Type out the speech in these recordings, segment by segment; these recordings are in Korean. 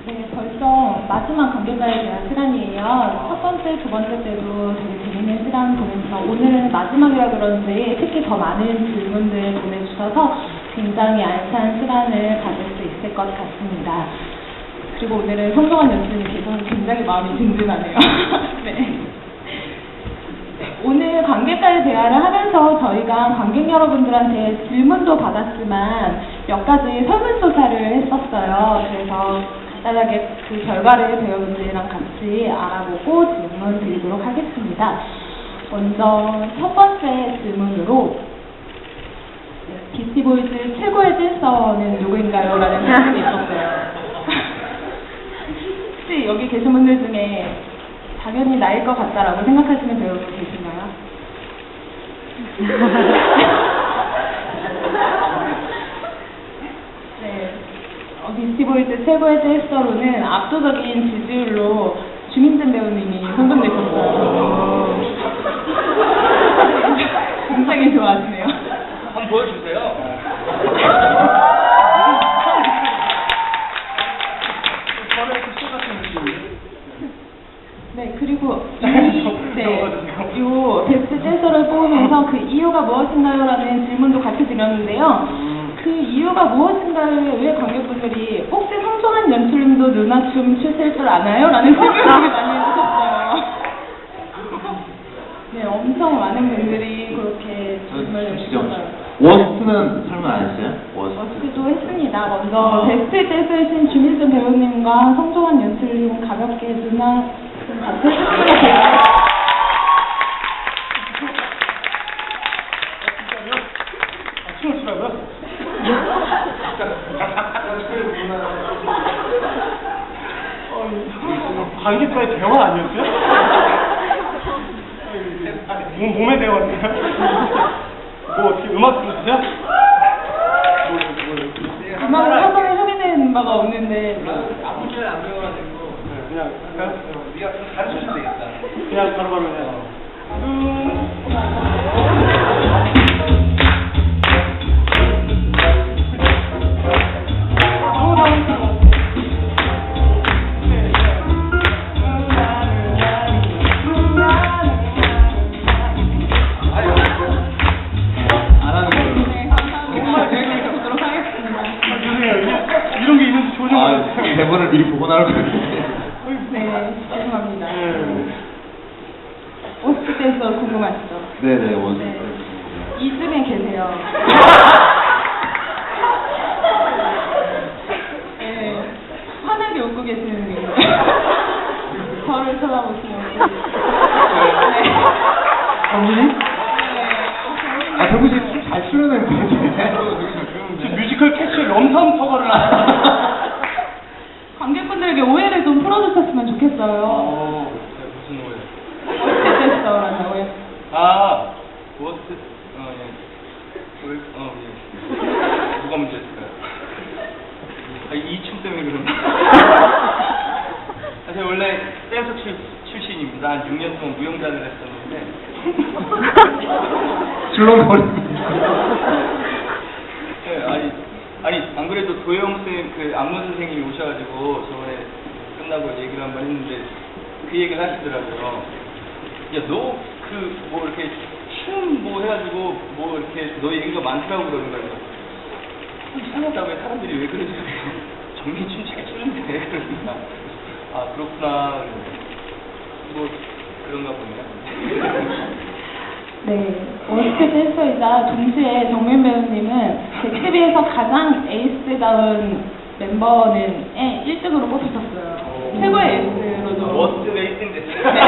네, 벌써 마지막 관객과의 대화 시간이에요. 첫 번째, 두 번째 때도 되게 재밌는 시간 보내면서 오늘은 마지막이라 그런지 특히 더 많은 질문들 보내주셔서 굉장히 알찬 시간을 가질 수 있을 것 같습니다. 그리고 오늘은 성동환 연출님께서 굉장히 마음이 든든하네요. 네. 오늘 관객과의 대화를 하면서 저희가 관객 여러분들한테 질문도 받았지만 몇 가지 설문조사를 했었어요. 그래서 간단하게 그 결과를 배우분들이랑 같이 알아보고 질문 드리도록 하겠습니다. 먼저 첫 번째 질문으로 비스티보이즈 최고의 댄서는 누구인가요? 라는 질문이 있었어요. 혹시 여기 계신 분들 중에 당연히 나일 것 같다라고 생각하시는 배우분 계신가요? 네, 비스티보이즈 최고의 댄서로는 압도적인 지지율로 주민진 배우님이 선정되셨어요. 굉장히 좋아하시네요. 한번 보여주세요. 네, 그리고 요 베스트 댄서를 뽑으면서 그 이유가 무엇인가요? 라는 질문도 같이 드렸는데요. 그 이유가 무엇인가요? 왜 관객분들이 혹시 성동환 연출님도 누나춤 추실 줄 아나요? 라는 질문을 되게 많이 해주셨어요. 네, 엄청 많은 분들이 그렇게 질문을 해주셨어요. 워스트는 설명 안 했어요? 워스트도 했습니다. 먼저 베스트 댄서이신 주민준 배우님과 성동환 연출님 가볍게 누나 좀 같이 해주시면 춤을 추라고요? 관객과의 대화 아니었어요? 몸의 대화인데요? 뭐 어떻게 음악 들으세요? 음악을 사전에 협의된 바가 없는데 아무 말 안 배워가지고 그냥 네가 좀 가르쳐주면 되겠다. 그냥 바로바로 그냥 대본을 미리 보고 나올 것 같은데. 네, 죄송합니다. 워스트 댄서 궁금하시죠? 네네, 워스트. 네. 이쯤에 계세요. 네, 환하게 웃고 계시는 분이에요. 저를 쳐다보시는 분. 네. 정민이? 네. 정민 씨잘 추는 분인데. 지금 뮤지컬 캐치 럼섬 커버를 하시는 관객분들에게 오해를 좀 풀어주셨으면 좋겠어요. 무슨 오해? 워스트 댄서라는 오해. 아, 워스트, 예. 예. 누가 문제였을까요? 이 춤 때문에 그런가? 사실 원래 댄서 출신입니다. 한 6년 동안 무용단을 했었는데. 줄넘거립니다. 네, 아니, 안 그래도 도영쌤, 그 안무 선생님이 오셔가지고 저번에 끝나고 얘기를 한번 했는데 그 얘기를 하시더라고요. 야, 너 뭐 이렇게 춤 뭐 해가지고 뭐 이렇게 너 얘기가 많더라고 그러는 거예요. 이상하다고 해. 사람들이 왜 그러지? 정민 춤 잘 추는데. 그러니까. 아, 그렇구나. 뭐 그런가 보네요. 네, 워스트 댄서이자 동시에 정민 배우님은 잭스비에서 가장 에이스다운 멤버는 1등으로 뽑히셨어요. 최고의 에이스로도. 워스트 에이스인데. 네.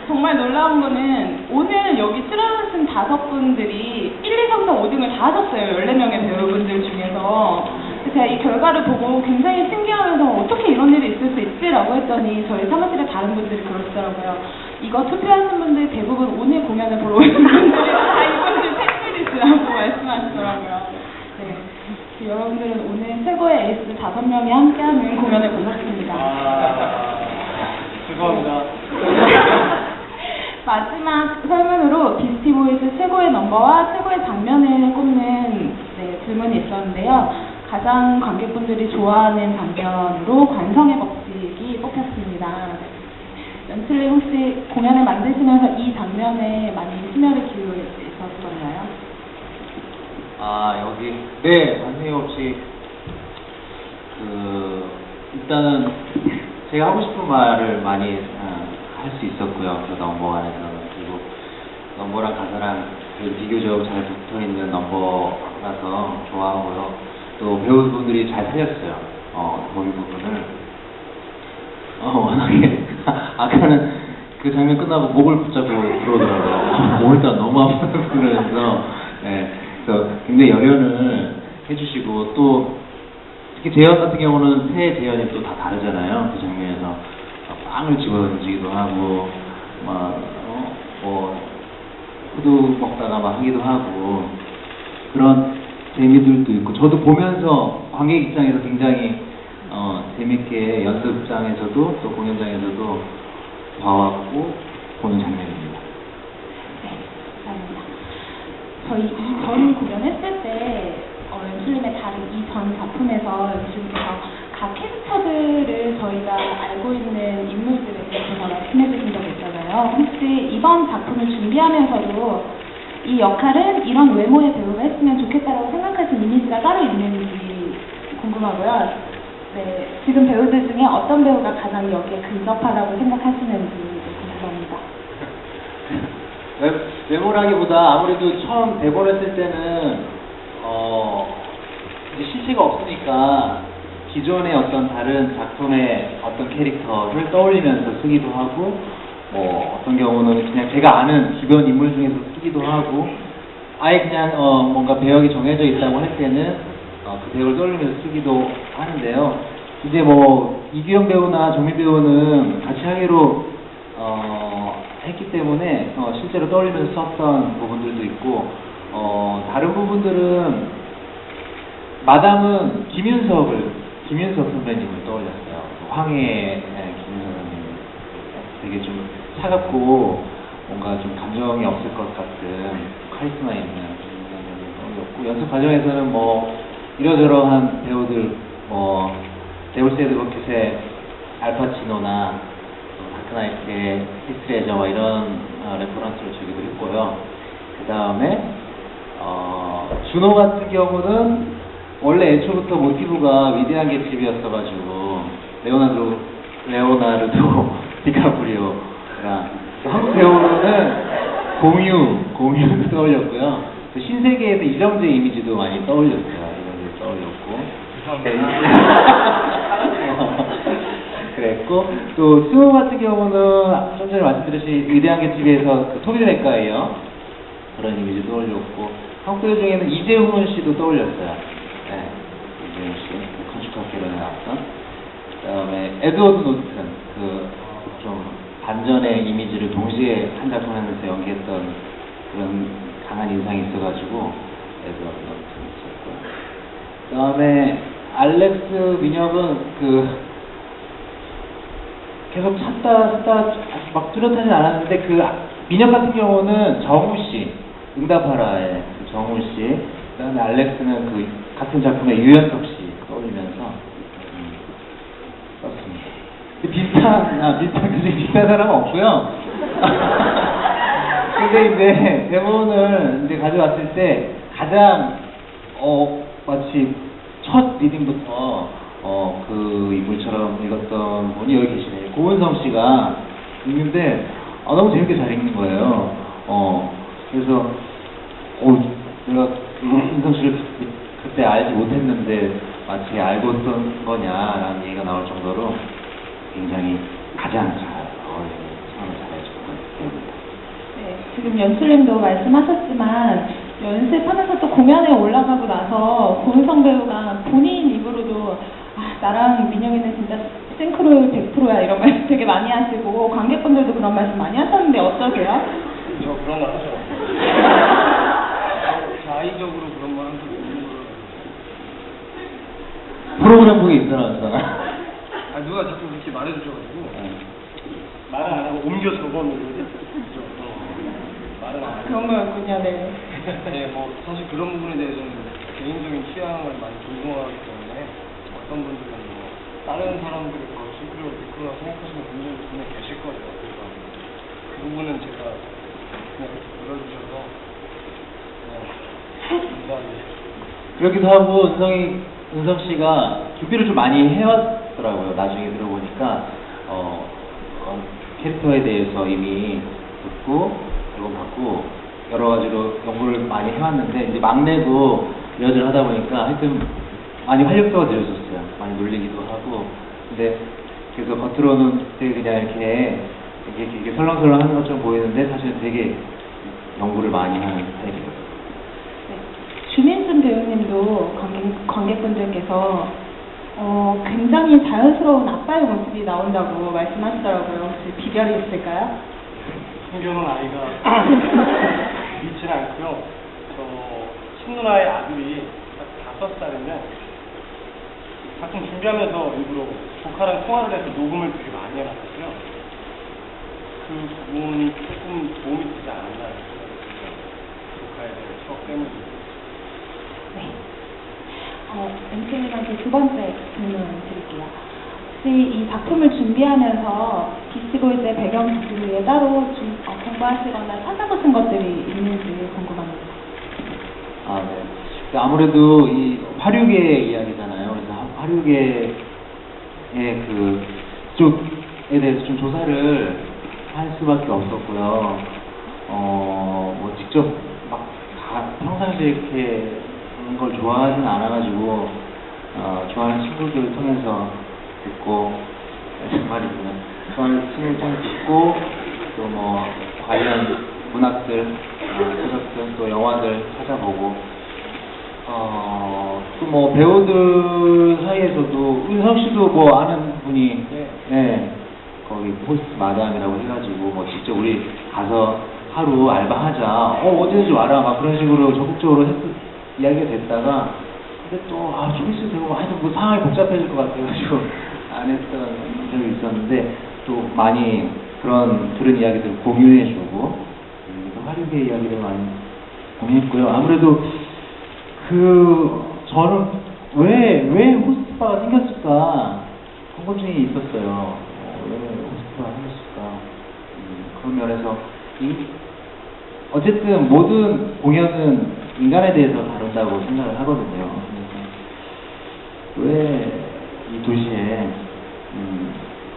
정말 놀라운 거는 오늘 여기 출연하신 5분들이 1, 2, 3, 4, 5등을 다 하셨어요. 14명의 배우분들 중에서. 제가 이 결과를 보고 굉장히 신기하면서 어떻게 이런 일이 있을 수 있지라고 했더니 저희 사무실에 다른 분들이 그러시더라고요. 이거 투표하신 분들 대부분 오늘 공연을 보러 오신 분들이 다 이분들 팬들이시라고 말씀하시더라고요. 네, 여러분들은 오늘 최고의 에이스 5명이 함께하는 공연을 보셨습니다. 죄송합니다. 마지막 설문으로 비스티보이즈 최고의 넘버와 최고의 장면을 꼽는 질문이 있었는데요. 가장 관객분들이 좋아하는 장면으로 관성의 법칙이 뽑혔습니다. 연출님 혹시 공연을 만드시면서 이 장면에 많이 심혈을 기울이셨었나요? 아, 여기, 네, 관성의 법칙, 일단은 제가 하고 싶은 말을 많이 할 수 있었고요. 그 넘버 안에서. 그리고 넘버랑 가사랑 비교적 잘 붙어 있는 넘버라서 좋아하고요. 또 배우분들이 잘 살렸어요. 거기 부분을. 워낙에, 아까는 그 장면 끝나고 목을 붙잡고 들어오더라고요. 오늘따라 너무 아파서 그러면서, 네. 그래서 굉장히 열연을 해주시고, 또, 특히 재현 같은 경우는 새 재현이 또 다 다르잖아요. 그 장면에서. 빵을 집어던지기도 하고, 후두 먹다가 막 하기도 하고, 그런 재미들도 있고, 저도 보면서 관객 입장에서 굉장히, 재밌게 연습장에서도 또 공연장에서도 봐왔고, 보는 장면입니다. 네, 감사합니다. 저희 이전 공연했을 때, 연출님의 다른 이전 작품에서 연출님께서 각 캐릭터들을 저희가 알고 있는 인물들에 대해서 말씀해 주신 적이 있잖아요. 혹시 이번 작품을 준비하면서도 이 역할은 이런 외모의 배우가 했으면 좋겠다라고 생각하신 이미지가 따로 있는지 궁금하고요. 네, 지금 배우들 중에 어떤 배우가 가장 여기에 근접하다고 생각하시는지 궁금합니다. 외모라기보다 아무래도 처음 대본을 쓸 때는 이제 실체가 없으니까 기존의 어떤 다른 작품의 어떤 캐릭터를 떠올리면서 쓰기도 하고, 어떤 경우는 그냥 제가 아는 주변 인물 중에서 쓰기도 하고, 아예 그냥 뭔가 배역이 정해져 있다고 할 때는 그 배역을 떠올리면서 쓰기도 하는데요. 이제 뭐 이규영 배우나 정민 배우는 같이 하기로 했기 때문에 실제로 떠올리면서 썼던 부분들도 있고, 다른 부분들은 마담은 김윤석 선배님을 떠올렸어요. 황해 김윤석 선배님 되게 좀 차갑고 뭔가 좀 감정이 없을 것 같은 카리스마 있는 김윤석 선배님을 떠올렸고, 연습 과정에서는 뭐 이러저러한 배우들 데울스 애드버킷의 알파치노나 다크나이트의 히스 레저와 이런 레퍼런스를 주기도 했고요. 그 다음에 준호 같은 경우는 원래 애초부터 모티브가 위대한 개집이었어가지고 레오나르도 디카프리오랑 한국 배우로는 공유도 떠올렸고요. 또 신세계에서 이정재 이미지도 많이 떠올렸어요. 이정재 떠올렸고. 그랬고, 또 수호 같은 경우는 좀 전에 말씀드렸듯이 위대한 개집에서 그 토비 맥가이어 그런 이미지 떠올렸고, 한국 배우 중에는 이재훈 씨도 떠올렸어요. 네, 이재훈 씨, 건축학개론에 나왔던. 그 다음에 에드워드 노튼, 좀 반전의 이미지를 동시에 한 작품 하면서 연기했던 그런 강한 인상이 있어가지고 에드워드 노튼 있었고. 그 다음에 알렉스 민혁은 계속 찾다 막 뚜렷하진 않았는데, 민혁 같은 경우는 정우 씨, 응답하라의 정우 씨, 그다음에 알렉스는 같은 작품의 유연석 씨 떠올리면서 썼습니다. 비슷한 사람은 없고요. 근데 이제 대본을 이제 가져왔을 때 가장 마치 첫 리딩부터 그 인물처럼 읽었던 분이 여기 계시네요. 고은성 씨가 읽는데 너무 재밌게 잘 읽는 거예요. 그래서 내가 은성 씨를 그때 알지 못했는데 마치 알고 쓴 거냐라는 얘기가 나올 정도로 굉장히 가장 잘 어울리는 상을 잘해줬던 배우입니다. 네, 지금 연출님도 말씀하셨지만 연습하면서 또 공연에 올라가고 나서 고은성 배우가 본인 입으로도 나랑 민혁이는 진짜 싱크로율 100%야 이런 말 되게 많이 하시고, 관객분들도 그런 말씀 많이 하셨는데 어떠세요? 저 그런 말 하죠. 자의적으로 그런 말 하는 거 프로그램 보기 있잖아. 누가 자꾸 그렇게 말해주셔가지고 말을 안 하고 옮겨 적어놓은 말을 안 하고 그런 거였군요. 네. 네, 뭐 사실 그런 부분에 대해서는 개인적인 취향을 많이 존중하기 때문에 분들은 뭐 다른 사람들이 더 싱크를 믿거나 생각하시는 분들도 분명히 계실 거예요. 그래서 그 부분은 제가 그냥 눌러주셔서 감사합니다. 그렇기도 하고 은성 씨가 준비를 좀 많이 해왔더라고요. 나중에 들어보니까 캐릭터에 대해서 이미 듣고 앨범 받고 여러 가지로 연구를 많이 해왔는데 이제 막내고 리허설 하다 보니까 하여튼 많이 활력소가 되어졌어요. 많이 놀리기도 하고 근데 그래서 겉으로는 되게 그냥 이렇게 설렁설렁 하는 것처럼 보이는데 사실은 되게 연구를 많이 하는 스타일이에요. 주민준 배우님도 관객분들께서 굉장히 자연스러운 아빠의 모습이 나온다고 말씀하시더라고요. 혹시 비결이 있을까요? 숨겨놓은 아이가 있지는 않고요. 친누나의 아들이 딱 5살이면 가끔 준비하면서 일부러 조카랑 통화를 해서 녹음을 되게 많이 해놨거든요. 그 부분이 조금 도움이 되지 않았나 생각이 듭니다. 조카에 대한 추억 때문에. 네. 엠팀님한테 두 번째 질문 드릴게요. 혹시 이 작품을 준비하면서 비치보이즈의 배경 지식을 따로 좀 공부하시거나 찾아보신 것들이 있는지 궁금합니다. 아, 네. 아무래도 이 화류계 이야기잖아요. 그래서 화류계의 그쪽에 대해서 좀 조사를 할 수밖에 없었고요. 뭐 직접 막 평상시에 이렇게 하는 걸 좋아하진 않아가지고 좋아하는 친구들 통해서 듣고 말이구나. 좋아하는 친구들 통해서 듣고 또 뭐 관련 문학들, 소설들, 또 영화들 찾아보고 또 뭐 배우들 사이에서도 은성 씨도 뭐 아는 분이 네, 거기 호스트 마담이라고 해가지고 뭐 직접 우리 가서 하루 알바하자 언제든지 와라 막 그런 식으로 적극적으로 이야기가 됐다가 근데 또 좀 있어도 되고 하여튼 뭐 상황이 복잡해질 것 같아가지고 안 했던 적이 있었는데 또 많이 그런 들은 이야기들을 공유해주고 화류계 이야기를 많이 공유했고요. 아무래도 저는 왜 호스트바가 생겼을까 궁금증이 있었어요. 왜 호스트바가 생겼을까 그런 면에서 어쨌든 모든 공연은 인간에 대해서 다룬다고 생각을 하거든요. 왜 이 도시에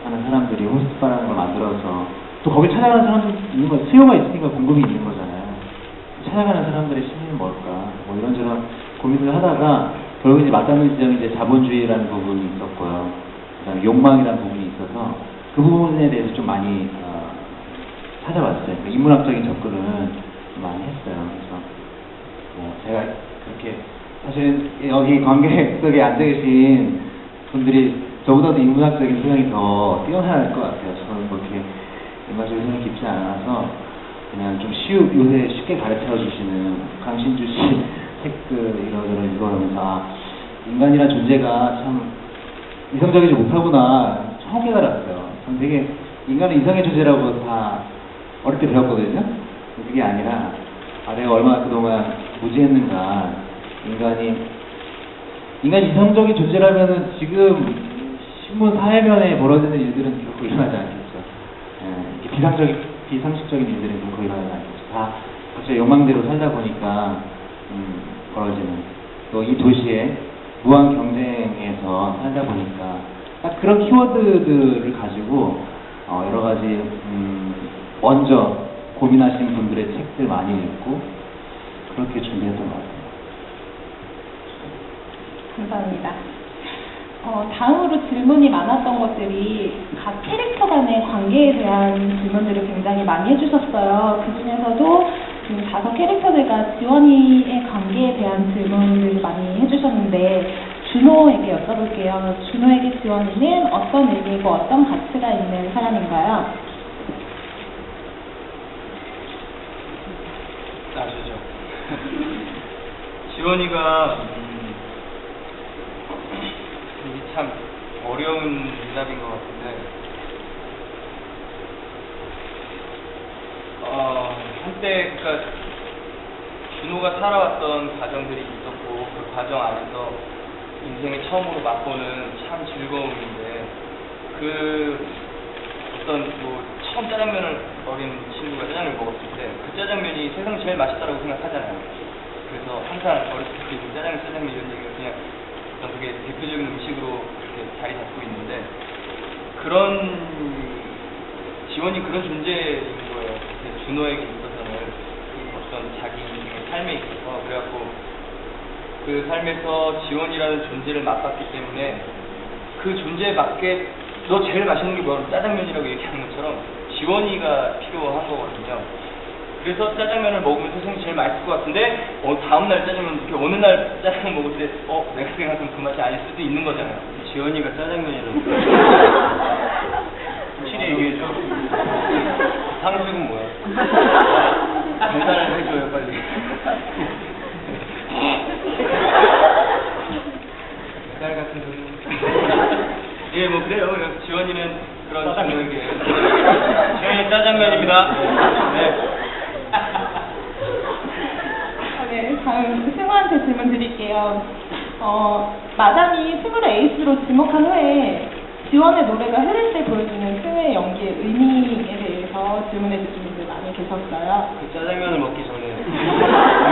하는 사람들이 호스트바라는 걸 만들어서 또 거기 찾아가는 사람들 있는 거 수요가 있으니까 공급이 있는 거잖아요. 찾아가는 사람들의 심리는 뭘까? 뭐 이런저런 고민을 하다가 결국 이제 맞닿는 지점이 이제 자본주의라는 부분이 있었고요. 그다음에 욕망이라는 부분이 있어서 그 부분에 대해서 좀 많이 찾아봤어요. 그러니까 인문학적인 접근을 좀 많이 했어요. 그래서 뭐 제가 그렇게 사실 여기 관객석에 앉아 계신 분들이 저보다도 인문학적인 소양이 더 뛰어날 것 같아요. 저는 그렇게 인문학적인 소양이 깊지 않아서 그냥 좀 요새 쉽게 가르쳐 주시는 강신주 씨 책들 이러저러 읽어보면서 인간이란 존재가 참 이성적이지 못하구나 처음 깨달았어요. 저는 되게 인간은 이성의 존재라고 다 어릴 때 배웠거든요. 그게 아니라 내가 얼마나 그동안 무지했는가. 인간이 이성적인 존재라면은 지금 신문 사회면에 벌어지는 일들은 결코 일어나지 않겠죠. 이렇게 비상식적인 일들은 결코 일어나지 않겠죠. 다 각자 욕망대로 살다 보니까 벌어지는 또 이 도시에 무한 경쟁에서 살다 보니까 딱 그런 키워드들을 가지고 여러 가지 먼저 고민하시는 분들의 책들 많이 읽고 그렇게 준비했던 것 같아요. 감사합니다. 다음으로 질문이 많았던 것들이 각 캐릭터 간의 관계에 대한 질문들을 굉장히 많이 해주셨어요. 그 중에서도 5 캐릭터들과 지원이의 관계에 대한 질문들을 많이 해주셨는데 준호에게 여쭤볼게요. 준호에게 지원이는 어떤 의미고 어떤 가치가 있는 사람인가요? 아시죠? 지원이가 이게 참 어려운 대답인 것 같은데 한때 그러니까 준호가 살아왔던 과정들이 있었고 그 과정 안에서 인생에 처음으로 맛보는 참 즐거움인데 그 어떤 뭐 처음 짜장면을 어린 친구가 짜장면을 먹었을 때 그 짜장면이 세상 제일 맛있다고 생각하잖아요. 그래서 항상 어렸을 때 짜장면 이런 얘기가 그냥 어떤 그게 대표적인 음식으로 이렇게 자리 잡고 있는데 그런 지원이 그런 존재인 거예요. 준호에게 있어서는 어떤 자기 인생의 삶에 있어서 그래갖고 그 삶에서 지원이라는 존재를 맛봤기 때문에 그 존재에 맞게 너 제일 맛있는 게 뭐야? 짜장면이라고 얘기하는 것처럼 지원이가 필요한 거거든요. 그래서 짜장면을 먹으면 세상에 제일 맛있을 것 같은데 다음날 짜장면 이렇게 어느 날 짜장면 먹을 때 내가 생각한 그 맛이 아닐 수도 있는 거잖아요. 지원이가 짜장면이라고 확실히 얘기해줘. 탕수육은 뭐야? 계산을 해줘요 빨리. 배달 같은 소리. 예, 뭐 그래요. 지원이는 그런 친구에게 지원이 짜장면입니다. 네. 네, 다음 승우한테 질문 드릴게요. 마담이 승우를 에이스로 지목한 후에 지원의 노래가 흐를 때 보여주는 승우의 연기의 의미에 대해서 질문해 주신 분들 많이 계셨어요. 그 짜장면을 먹기 전에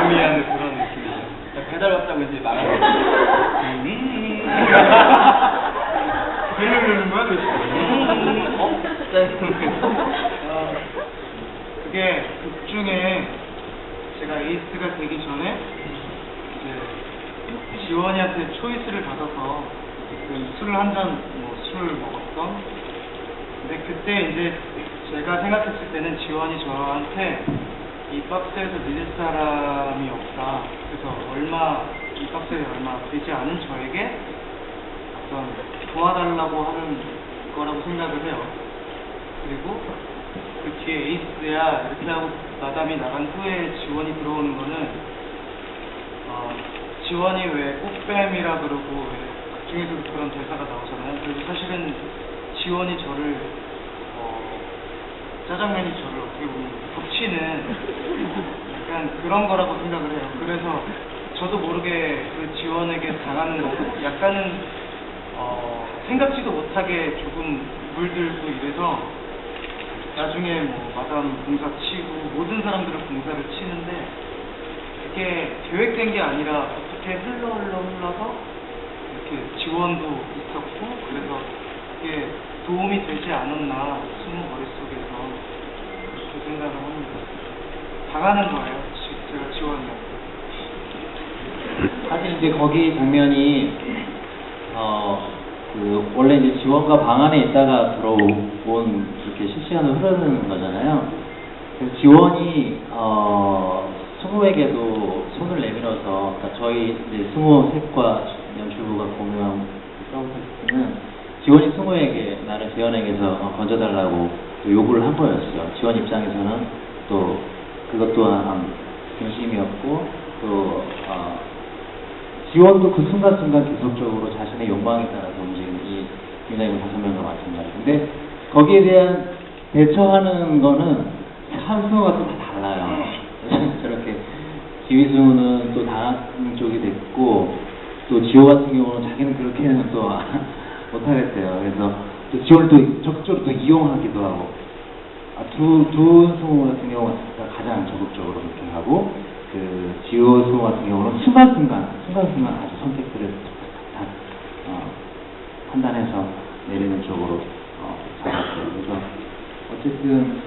의미하는 그런 느낌이죠. 배달 왔다고 이제 말하는 배를 누르는 거야 도대체? 그게 극 중에 제가 에이스가 되기 전에 이제 지원이한테 초이스를 받아서 술을 한 잔 술을 먹었던. 근데 그때 이제 제가 생각했을 때는 지원이 저한테 이 박스에서 믿을 사람이 없다. 그래서 이 박스에 얼마 되지 않은 저에게 어떤 도와달라고 하는 거라고 생각을 해요. 그리고 그 뒤에 에이스야 이렇게 하고 마담이 나간 후에 지원이 들어오는 거는 지원이 왜 꽃뱀이라 그러고 왜 극중에서도 그런 대사가 나오잖아요. 그래서 사실은 지원이 저를 짜장면이 저를 어떻게 보면 덮치는 약간 그런 거라고 생각을 해요. 그래서 저도 모르게 그 지원에게 당하는 거고 약간은 생각지도 못하게 조금 물들고 이래서 나중에 뭐 마담 공사 치고 모든 사람들은 공사를 치는데 그게 계획된 게 아니라 어떻게 흘러서 이렇게 지원도 있었고 그래서 그게 도움이 되지 않았나 승우 머릿속에서 그렇게 생각을 합니다. 당하는 거예요. 제가 지원이요. 사실 이제 거기 장면이 원래 이제 지원과 방 안에 있다가 들어온 이렇게 실시간으로 흐르는 거잖아요. 그래서 지원이 승우에게도 손을 내밀어서 그러니까 저희 이제 승우 색과 연출부가 공유한 서브텍스트는 지원이 승우에게 나를 지원에게서 건져달라고 요구를 한 거였어요. 지원 입장에서는 또 그것 또한 진심이었고 또 지원도 그 순간순간 계속적으로 자신의 욕망에 따라서 움직이는 이 유나이브 5명과 마찬가지. 근데 거기에 대한 대처하는 거는 참 승우가 또 다 달라요. 저렇게 지휘승우는 또 당한 쪽이 됐고 또 지호 같은 경우는 자기는 그렇게는 또 못하겠대요. 그래서 또 지호를 또 적극적으로 또 이용하기도 하고 두 승우 같은 경우가 가장 적극적으로 그렇게 하고 그 지호 승우 같은 경우는 순간순간 아주 선택들을 다 판단해서 내리는 쪽으로 잡았어요. 그래서 어쨌든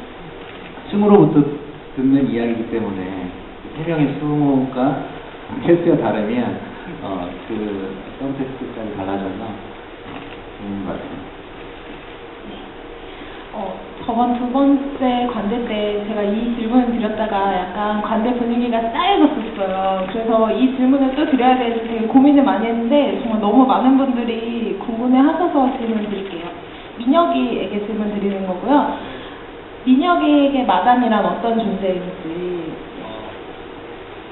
승우로부터 듣는 이야기이기 때문에 세 명의 승우가 캐스트가 다르면 그 선택까지 달라져서 좋은 것 같아요. 저번 두 번째 관대 때 제가 이 질문을 드렸다가 약간 관대 분위기가 쌓여졌었어요. 그래서 이 질문을 또 드려야 될지 되게 고민을 많이 했는데 정말 너무 많은 분들이 궁금해 하셔서 질문 드릴게요. 민혁이에게 질문 드리는 거고요. 민혁이에게 마담이란 어떤 존재인지.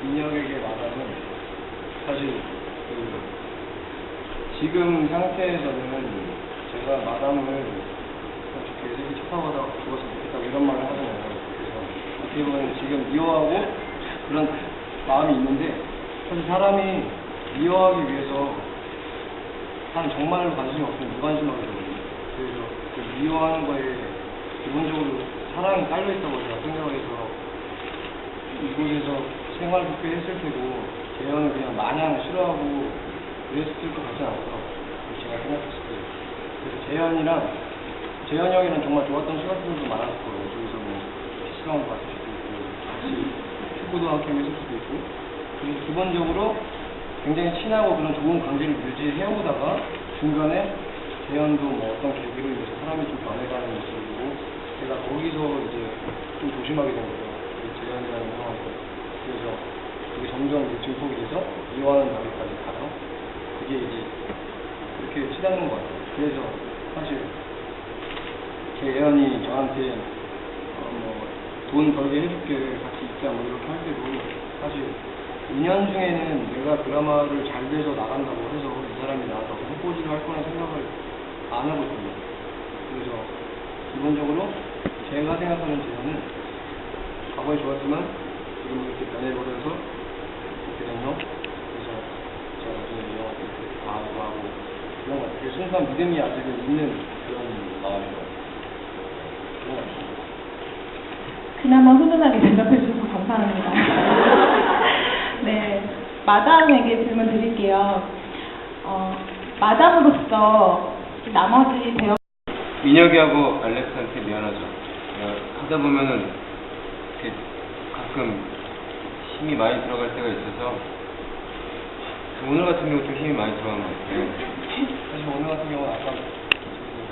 민혁에게 마담은 사실 지금 상태에서는 제가 마담을 이렇게 축하받아 죽었으면 좋겠다고 이런 말을 하잖아요. 그래서 어떻게 보면 지금 미워하고 그런 마음이 있는데 사실 사람이 미워하기 위해서 사람 정말로 관심이 없으면 무관심하게 되거든요. 그래서 그 미워하는 거에 기본적으로 사랑이 깔려있다고 제가 생각해서 이곳에서 생활도 꽤 했을 테고 재현을 그냥 마냥 싫어하고 그랬을 것 같지 않더라고요. 제가 생각했을 때. 그래서 재현이 형이랑 정말 좋았던 시간들도 많았을 거예요. 저기서 뭐 PC방도 갔을 수도 있고 같이 축구도 함께 했을 수도 있고 그리고 기본적으로 굉장히 친하고 그런 좋은 관계를 유지해오다가 중간에 재현도 뭐 어떤 계기로 인해서 사람이 좀 변해가는 모습이고 제가 거기서 이제 좀 조심하게 된 거예요. 재현이라는 형한테. 그래서 그게 점점 이제 증폭이 돼서 이완하는 단계까지 가서 그게 이제 그렇게 치닫는 것 같아요. 그래서 사실 재현이 저한테 돈 벌게 해줄게 같이 있자 뭐 이렇게 할 때도 사실 2년 중에는 내가 드라마를 잘 돼서 나간다고 해서 이 사람이 나와서 해보지를 할 거라는 생각을 안 하거든요. 그래서 기본적으로 제가 생각하는 재현은 과거에 좋았지만 지금 이렇게 변해버려서 이렇게 된 형. 그래서 제가 나중에 이 형한테 이렇게 다하고 하고 그런 것 같아요. 순수한 믿음이 아직은 있는 그런 마음인 것 같아요. 그런 것 같아요. 그나마 훈훈하게 대답해 주셔서 감사합니다. 네, 마담에게 질문 드릴게요. 마담으로서 나머지 배우 민혁이하고 알렉스한테 미안하죠. 하다 보면은 이렇게 가끔 힘이 많이 들어갈 때가 있어서 오늘 같은 경우 좀 힘이 많이 들어간 것 같아요. 사실 오늘 같은 경우는 아까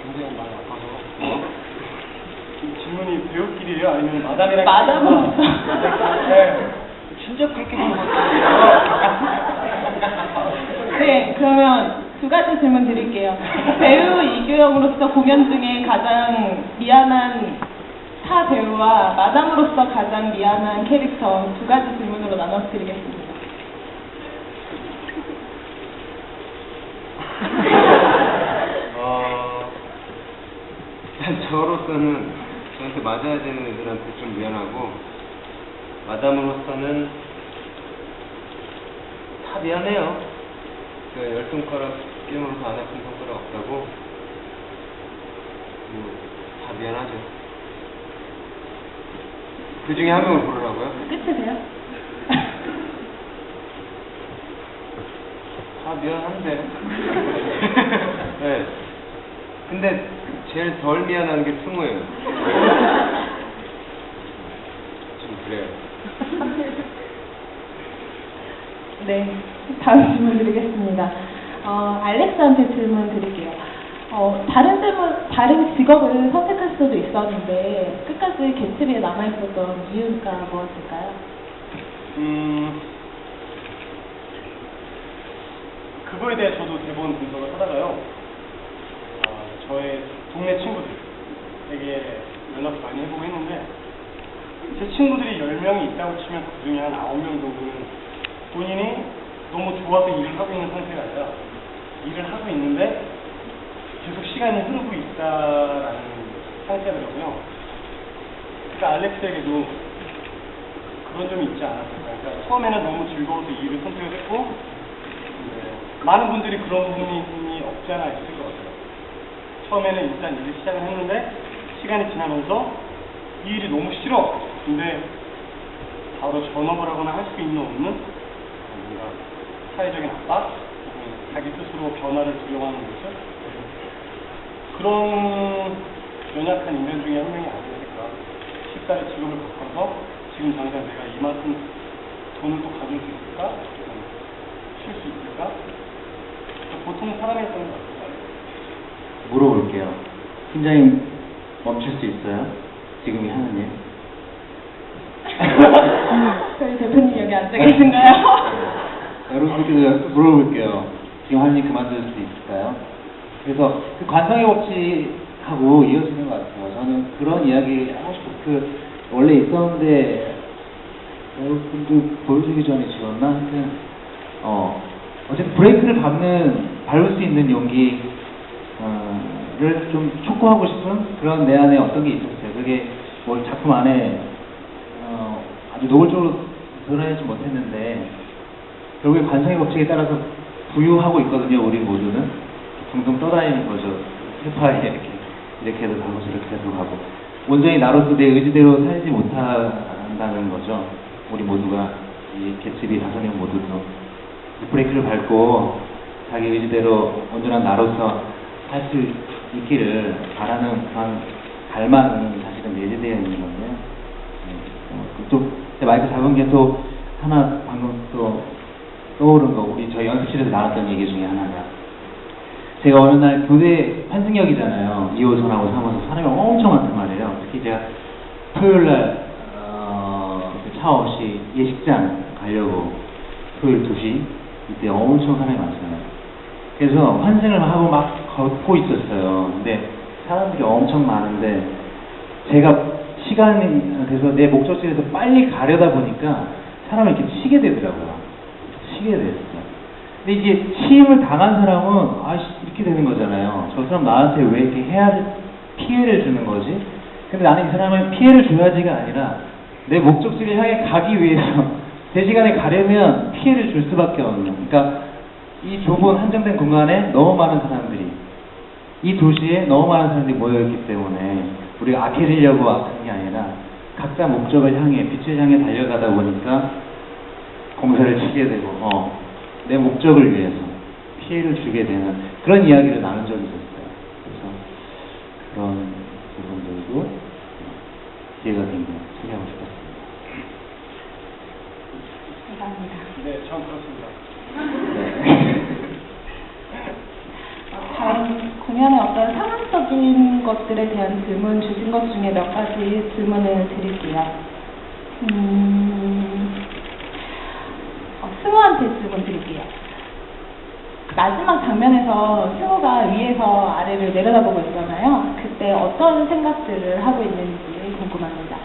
굉장히 많이 아파서 이 질문이 배우끼리예요? 아니면 마담이랑 마담으로서. 네. 진짜 그렇게 보는 것 같아요. 네, 그러면 두 가지 질문 드릴게요. 배우 이규영으로서 공연 중에 가장 미안한 타 배우와 마담으로서 가장 미안한 캐릭터 두 가지 질문으로 나눠서 드리겠습니다. 일단 저로서는 저한테 맞아야 되는 애들한테 좀 미안하고 마담으로서는 다 미안해요. 그 열손가락 게임으로서 안 아픈 손가락 없다고 다 미안하죠. 그 중에 한 명을 고르라고요? 끝이세요? 다 미안한데. 네. 근데 제일 덜 미안한 게 승우예요. 좀 그래요. 네, 다음 질문 드리겠습니다. 알렉스한테 질문 드릴게요. 다른 직업을 선택할 수도 있었는데 끝까지 개츠비에 남아있었던 이유가 무엇일까요? 그거에 대해 저도 대본 분석을 하다가요. 저의 동네 친구들에게 연락을 많이 해보고 했는데 제 친구들이 10명이 있다고 치면 그 중에 한 9명 정도는 본인이 너무 좋아서 일을 하고 있는 상태가 아니라 일을 하고 있는데 계속 시간이 흐르고 있다라는 상태더라고요. 그러니까 알렉스에게도 그런 점이 있지 않았을까. 그러니까 처음에는 너무 즐거워서 이 일을 선택을 했고 많은 분들이 그런 부분이 없지 않아 있을 것 같아요. 처음에는 일단 일을 시작을 했는데 시간이 지나면서 이 일이 너무 싫어. 근데 바로 전업을 하거나 할 수 있는 없는 뭔가 사회적인 압박, 자기 스스로 변화를 두려워하는 모습, 그런 연약한 인간 중에 한 명이 아니니까 쉽사리 직업을 바꿔서 지금 당장 내가 이만큼 돈을 또 가질 수 있을까? 쉴 수 있을까? 보통 사람이었던 것 같아요. 물어볼게요. 팀장님 멈출 수 있어요? 지금이 하는 일? 저희 대표님 여기 앉아 계신가요? 여러분들께서 물어볼게요. 지금 하는 일 그만둘 수 있을까요? 그래서 그 관성의 법칙하고 이어지는 것 같아요. 저는 그런 이야기 하고 싶어요. 원래 있었는데 여러분들 보여주기 전에 지웠나? 하여튼 어쨌든 브레이크를 밟을 수 있는 용기를 좀 촉구하고 싶은 그런 내 안에 어떤 게 있었어요. 그게 뭐 작품 안에 아주 노골적으로 드러내지 못했는데 결국에 관성의 법칙에 따라서 부유하고 있거든요. 우리 모두는 떠다니는 거죠. 세파에 이렇게 해도 가고 저렇게 해도 가고 온전히 나로서 내 의지대로 살지 못한다는 거죠. 우리 모두가 이 개츠비 5명 모두도 브레이크를 밟고 자기 의지대로 온전한 나로서 살 수 있기를 바라는 그런 갈망이 사실은 내재되어 있는 건데요. 또 마이크 잡은 게 또 하나 방금 또 떠오른 거 우리 저희 연습실에서 나눴던 얘기 중에 하나가 제가 어느 날 교대 환승역이잖아요. 2호선하고 3호선 사람이 엄청 많단 말이에요. 특히 제가 토요일날 차 없이 예식장 가려고 토요일 2시 이때 엄청 사람이 많잖아요. 그래서 환승을 하고 막 걷고 있었어요. 근데 사람들이 엄청 많은데 제가 시간이 돼서 내 목적지에서 빨리 가려다 보니까 사람을 이렇게 치게 되더라고요. 치게 됐어요. 근데 이제 치임을 당한 사람은 이렇게 되는 거잖아요. 저 사람 나한테 왜 이렇게 피해를 주는 거지? 근데 나는 이 사람은 피해를 줘야지가 아니라 내 목적지를 향해 가기 위해서 제 시간에 가려면 피해를 줄 수밖에 없는. 그러니까 이 좁은 한정된 공간에 너무 많은 사람들이 이 도시에 너무 많은 사람들이 모여있기 때문에 우리가 악해지려고 악한 게 아니라 각자 목적을 향해 빛을 향해 달려가다 보니까 공사를 치게 되고 내 목적을 위해서 피해를 주게 되는 그런 이야기를 나눈 적이 있었어요. 그래서 그런 부분들도 기회가 된 거 소개하고 싶었습니다. 감사합니다. 네, 전 그렇습니다. 네. 다음 공연의 어떤 상황적인 것들에 대한 질문 주신 것 중에 몇 가지 질문을 드릴게요. 승우한테 질문 드릴게요. 마지막 장면에서 승우가 위에서 아래를 내려다보고 있잖아요. 그때 어떤 생각들을 하고 있는지 궁금합니다.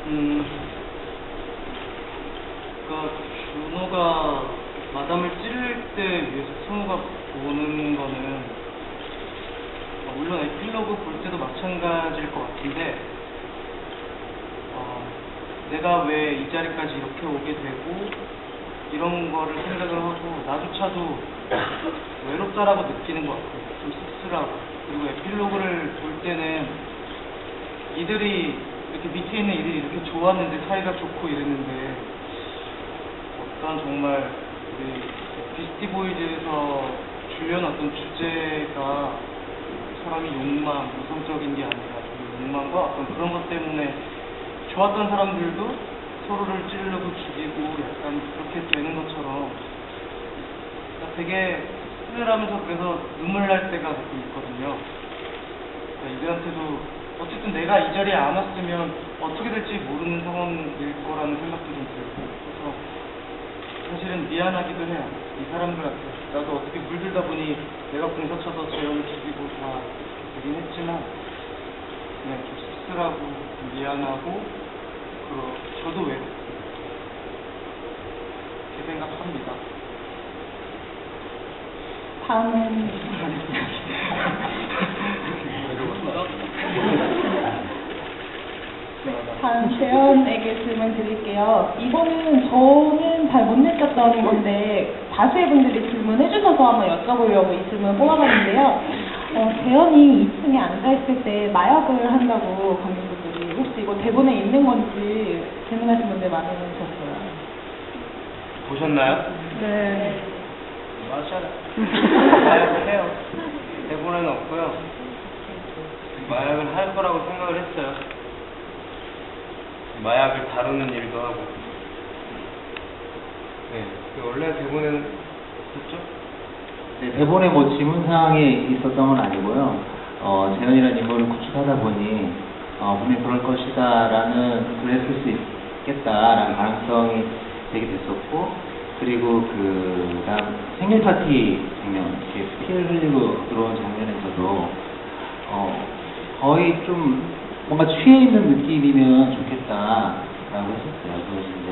그러니까 준호가 마담을 찌를 때 위에서 승우가 보는 거는 물론 에필로그 볼 때도 마찬가지일 것 같은데 내가 왜 이 자리까지 이렇게 오게 되고 이런 거를 생각을 하고 나조차도 외롭다라고 느끼는 것 같아요. 좀 씁쓸하고. 그리고 에필로그를 볼 때는 이들이 이렇게 밑에 있는 이들이 이렇게 좋았는데 사이가 좋고 이랬는데 어떤 정말 우리 비스티 보이즈에서 주연 어떤 주제가 사람이 욕망, 이성적인 게 아니라 욕망과 어떤 그런 것 때문에 좋았던 사람들도 서로를 찌르려고 죽이고 약간 그렇게 되는 것처럼 되게 씁쓸하면서 그래서 눈물 날 때가 가끔 있거든요. 이들한테도 어쨌든 내가 이 자리에 안 왔으면 어떻게 될지 모르는 상황일 거라는 생각도 좀 들고 그래서 사실은 미안하기도 해요. 이 사람들한테 나도 어떻게 물들다 보니 내가 공사 쳐서 재현을 죽이고 다 되긴 했지만 그냥 좀 씁쓸하고 미안하고 저도 외롭고 이렇게 생각합니다. 다음은 다음 재현에게 질문 드릴게요. 이거는 저는 잘 못 느꼈던 건데 다수의 분들이 질문해 주셔서 한번 여쭤보려고 이 질문을 뽑아봤는데요. 재현이 2층에 앉아있을 때 마약을 한다고 관객분들이 혹시 이거 대본에 있는 건지 질문하신 분들 많으셨어요. 보셨나요? 네. 맞아요. 마약을 해요. 대본에는 없고요. 마약을 할 거라고 생각을 했어요. 마약을 다루는 일도 하고. 네, 원래 대본에는 없었죠? 네, 대본에 뭐 지문사항이 있었던 건 아니고요. 재현이라는 인물을 구축하다 보니 분명히 그럴 것이다라는 그랬을 수 있겠다라는 가능성이 제기됐었고, 그리고 그다음 생일 파티 장면, 이렇게 피를 흘리고 들어온 장면에서도 거의 좀 뭔가 취해 있는 느낌이면 좋겠다라고 했었어요. 그것이 이제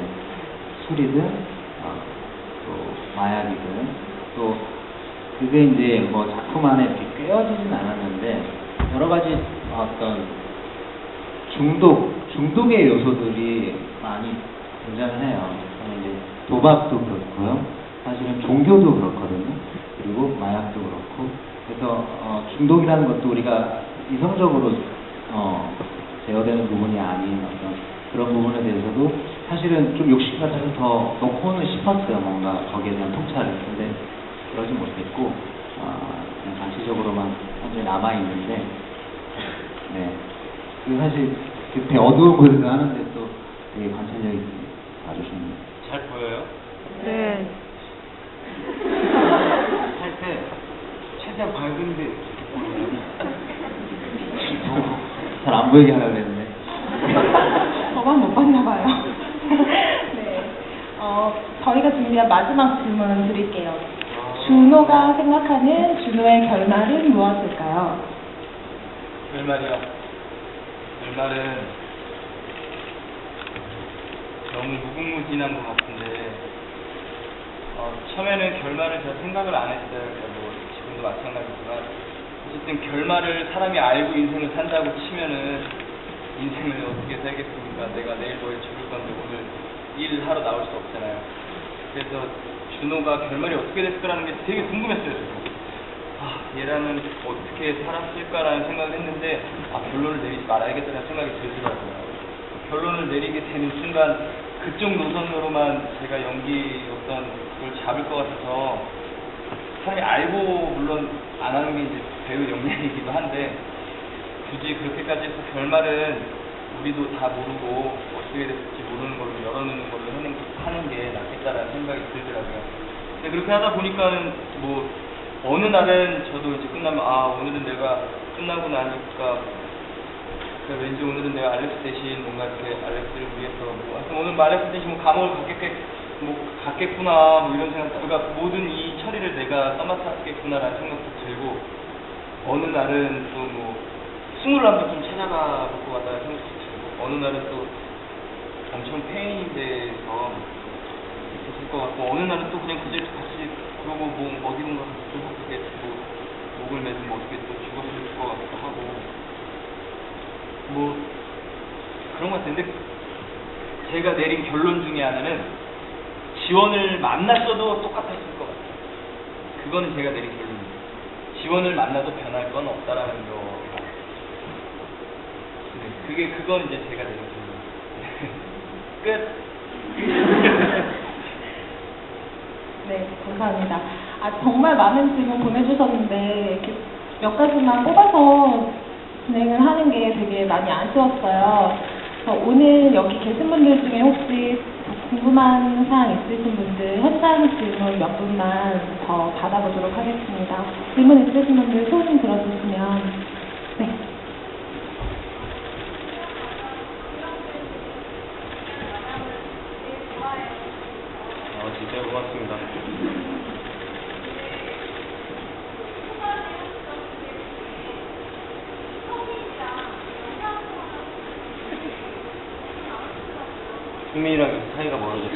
술이든 또 마약이든 또 그게 이제 뭐 작품 안에 이렇게 꿰어지진 않았는데 여러 가지 어떤 중독의 요소들이 많이 등장을 해요. 이제 도박도 그렇고요. 사실은 종교도 그렇거든요. 그리고 그래서 중독이라는 것도 우리가 이성적으로 제어되는 부분이 아닌 어떤 그런 부분에 대해서도 사실은 좀 욕심 같아서 더 넣고는 싶었어요. 뭔가 거기에 대한 통찰을. 근데 그러지 못했고 그냥 가시적으로만 현재 남아 있는데, 네. 그 사실 되게 어두운 곳에서 하는데 또 되게 관찰력이 봐주셨네요. 잘 보여요? 네. 할 때 최대한 밝은데 잘 안 보이게 하려고 했는데. 저만 못 봤나 봐요. 네. 저희가 준비한 마지막 질문 드릴게요. 준호가 생각하는 준호의 결말은 무엇일까요? 결말이요. 결말은 너무 무궁무진한 것 같은데 처음에는 결말을 잘 생각을 안 했어요. 그러니까 뭐 지금도 마찬가지지만 어쨌든 결말을 사람이 알고 인생을 산다고 치면은 인생을 어떻게 살겠습니까? 내가 내일 모레 죽을 건데 오늘 일하러 나올 수 없잖아요. 그래서 준호가 결말이 어떻게 됐을까라는 게 되게 궁금했어요. 얘라는 어떻게 살았을까라는 생각을 했는데 결론을 내리지 말아야겠다는 생각이 들더라고요. 결론을 내리게 되는 순간 그쪽 노선으로만 제가 연기 어떤 그걸 잡을 것 같아서 사람이 알고 물론 안 하는 게 이제 배우 역량이기도 한데 굳이 그렇게까지 해서 결말은 우리도 다 모르고 어떻게 됐을지 모르는 걸로 열어놓는 걸로 하는 게 낫겠다라는 생각이 들더라고요. 근데 그렇게 하다 보니까는 뭐 어느 날은 저도 이제 끝나면 오늘은 내가 끝나고 나니까 왠지 오늘은 내가 알렉스 대신 뭔가 이렇게 알렉스를 위해서 하여튼 오늘 알렉스 대신 감옥을 갔겠구나 이런 생각, 그러니까 모든 이 처리를 내가 떠맡았겠구나라는 생각도 들고 어느 날은 또 승우를 한번 좀 찾아가 볼 것 같다는 생각도 들고 어느 날은 또 엄청 페인이 돼서 있었을 것 같고 어느 날은 또 그냥 그저 같이 그러고 어디론가 가서 좀 어떻게 목을 매든 어떻게 또 죽었을 것 같기도 하고 그런 것 같은데 제가 내린 결론 중에 하나는 지원을 만났어도 똑같았을 것 같아요. 그거는 제가 내린 결론입니다. 지원을 만나도 변할 건 없다라는 거. 네, 그건 이제 제가 내린 결론. 끝. 네, 감사합니다. 정말 많은 질문 보내주셨는데 이렇게 몇 가지만 뽑아서 진행을 하는 게 되게 많이 아쉬웠어요. 오늘 여기 계신 분들 중에 혹시 궁금한 사항 있으신 분들 현장 질문 몇 분만 더 받아보도록 하겠습니다. 질문 있으신 분들 손 들어주시면. 네. 진짜 고맙습니다. 승민이랑 사이가 멀어졌어요.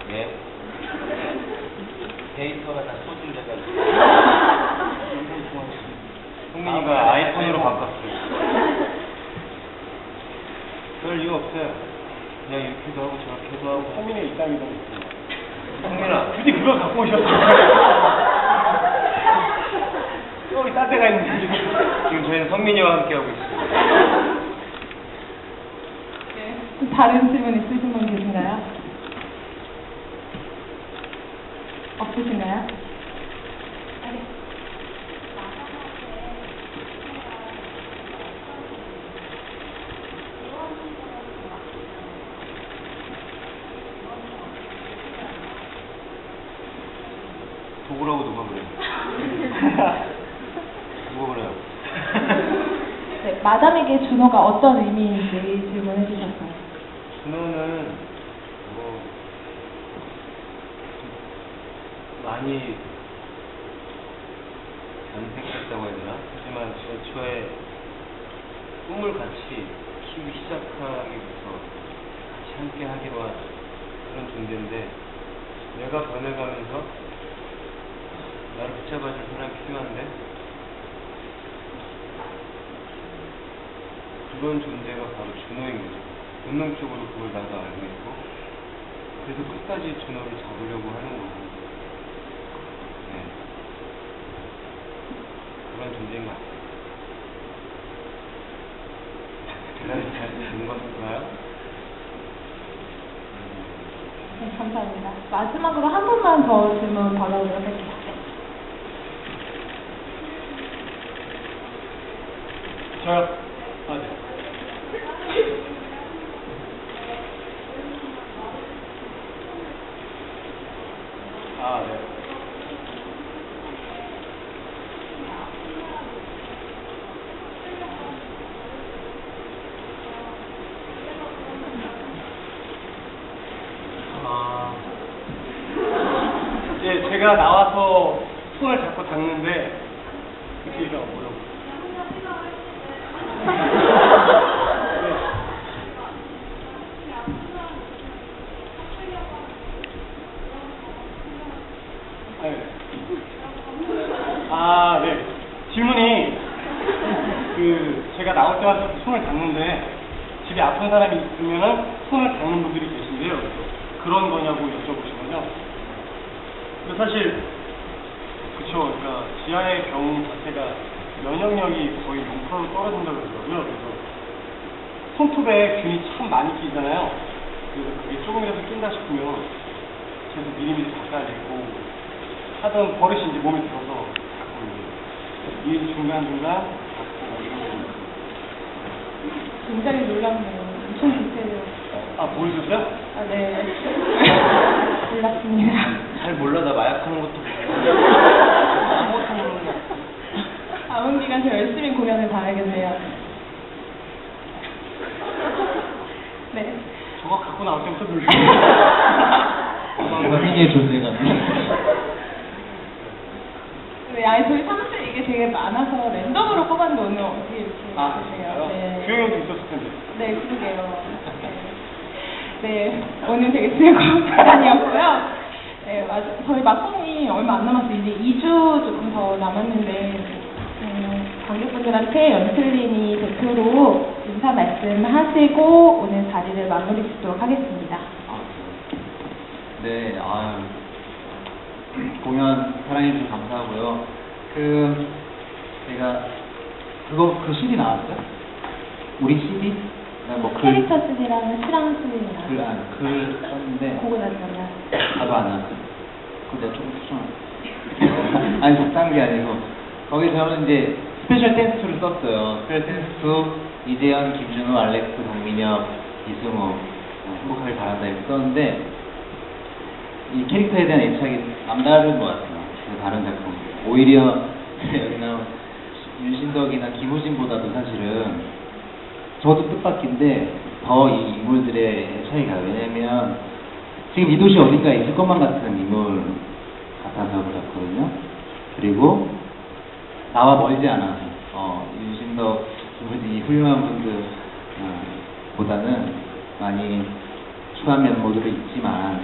네. 데이터가 다 소진돼가지고. 승민이가 아이폰으로 바꿨어요. 별 이유 없어요. 그냥 이렇게도 하고 저렇게도 하고. 성민의 입장이 너무 있습니다. 승민아. 굳이 그걸 갖고 오셨어요. 여기 딴 데가 있는데 지금 저희는 성민이와 함께하고 있어요. 네. 다른 질문 있으신 분 계신가요? 없으신가요? 도구라고 누가 그래요? 누가 그래요? 네, 마담에게 준호가 어떤 의미인지 질문해 주셨어요. 준호는 많이 변색했다고 해야 되나? 하지만 애초에 꿈을 같이 키우기 시작하기부터 같이 함께 하기로 한 그런 존재인데 내가 변해가면서 나를 붙잡아줄 사람이 필요한데 그런 존재가 바로 준호인 거죠. 본능적으로 그걸 나도 알고 있고 그래서 끝까지 준호를 잡으려고 하는 거고 그런 존재인 것 같아요. 대단히 잘 듣는 것 같나요? 네, 감사합니다. 마지막으로 한 분만 더 질문 받아보도록 할게요. 저요? 아, 네. 아, 네. 예, 제가 나와서 손을 잡고 닦는데 그 뒤가 뭐라고? 네. 아, 네. 질문이 제가 나올 때마다 손을 닦는데 집에 아픈 사람이 있으면은 손을 닦는 분들이 계신데요. 그런 거냐고 여쭤보시면요. 근데 사실 그쵸. 그러니까 지하의 병 자체가 면역력이 거의 0%로 떨어진다고 그러더라고요. 그래서 손톱에 균이 참 많이 끼잖아요. 그래서 그게 조금이라도 낀다 싶으면 계속 미리미리 닦아야 되고 하던 버릇이 이제 몸에 들어서 닦고 이제 일 중간중간 닦고 이런 거. 굉장히 놀랍네요. 엄청 디테일해요. 아, 모르셨어요? 아, 네. 몰랐습니다. 잘 몰라. 나 마약하는 것도 몰라. 아무것도 모르는 거. 남은 기간 더 열심히 공연을 봐야겠네요. 네. 저거 갖고 나올 때부터 놀죠. 본인의 존재감. 네, 아니 저희 사무실 이게 되게 많아서 랜덤으로 뽑았는데 오늘 어떻게 이렇게 아, 되세요? 진짜요? 네. 규영이도 있었을 텐데. 네, 그러게요. 네, 오늘 되게 즐거운 시간이었고요. 네, 저희 막공이 얼마 안 남았어요. 이제 2주 조금 더 남았는데 관객분들한테 연슬린이 대표로 인사 말씀하시고 오늘 자리를 마무리 짓도록 하겠습니다. 네, 공연 사랑해주셔서 감사하고요. 제가 그 CD 나왔어요? 우리 CD? 캐릭터 쓰기랑 실황 쓰기랑 글 썼는데 그거 나잖아요. 나도 안 나왔어요. 그거 내가 조금 추천할게. 아니 적당한 게 아니고 거기 저는 이제 스페셜 댄스2를 썼어요. 스페셜 댄스2 이재현, 김준호, 알렉스, 동민혁, 이승우 행복하길 바란다 이렇게 썼는데 이 캐릭터에 대한 애착이 남다른 것 같아요. 그 다른 작품. 오히려 여기 나온 윤신덕이나 김우진보다도 사실은 저도 뜻밖인데 더 이 인물들의 애착이 가요. 왜냐면 지금 이 도시 어딘가에 있을 것만 같은 인물 같아서 그렇거든요. 그리고 나와 멀지 않아. 윤신덕, 김우진 이 훌륭한 분들 보다는 많이 추한 면모들도 있지만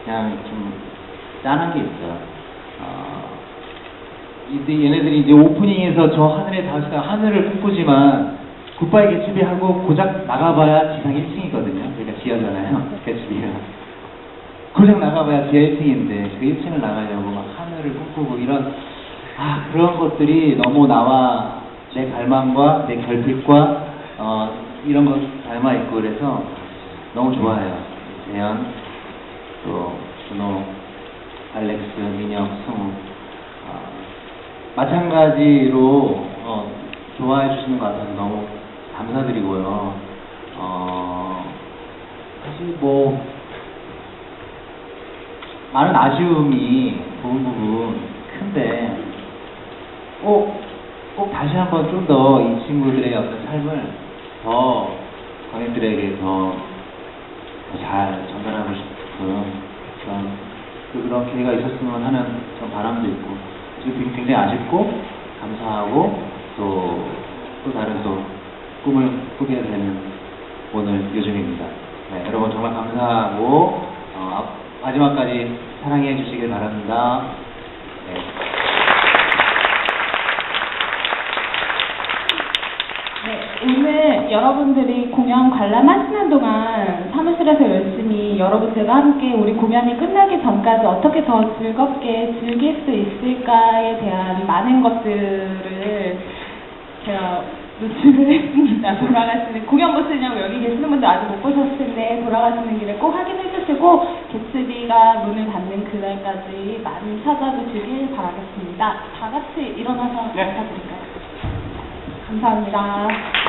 그냥 좀 짠한 게 있어요. 얘네들이 이제 오프닝에서 저 하늘에 닿으시다 하늘을 꿈꾸지만 굿바이 개츠비 하고 고작 나가봐야 지상 1층이거든요. 그러니까 지하잖아요. 개츠비가. 고작 나가봐야 지하 1층인데 그 1층을 나가려고 막 하늘을 꿈꾸고 이런 그런 것들이 너무 나와 내 갈망과 내 결핍과 이런 거 닮아 있고 그래서 너무 좋아해요. 재현, 또 준호, 알렉스, 민혁, 승우 마찬가지로 좋아해 주시는 것 같아서 너무 감사드리고요. 사실 뭐 많은 아쉬움이 부분 큰데 꼭 다시 한번 좀 더 이 친구들의 어떤 삶을 더 관객들에게 더 잘 전달하고 싶은 그런 기회가 있었으면 하는 그런 바람도 있고 지금 굉장히 아쉽고 감사하고 또 다른 꿈을 꾸게 되는 오늘 요즘입니다. 네, 여러분 정말 감사하고 마지막까지 사랑해 주시길 바랍니다. 네. 네, 오늘 이제 여러분들이 공연 관람하시는 동안 사무실에서 열심히 여러분들과 함께 우리 공연이 끝나기 전까지 어떻게 더 즐겁게 즐길 수 있을까에 대한 많은 것들을 제가 노출을 했습니다. 돌아가시는 공연 보시냐고 여기 계시는 분들 아직 못 보셨을 텐데 돌아가시는 길에 꼭 확인해 주시고 개츠비가 문을 닫는 그날까지 많이 찾아주시길 바라겠습니다. 다 같이 일어나서 네. 인사드릴까요? 감사합니다.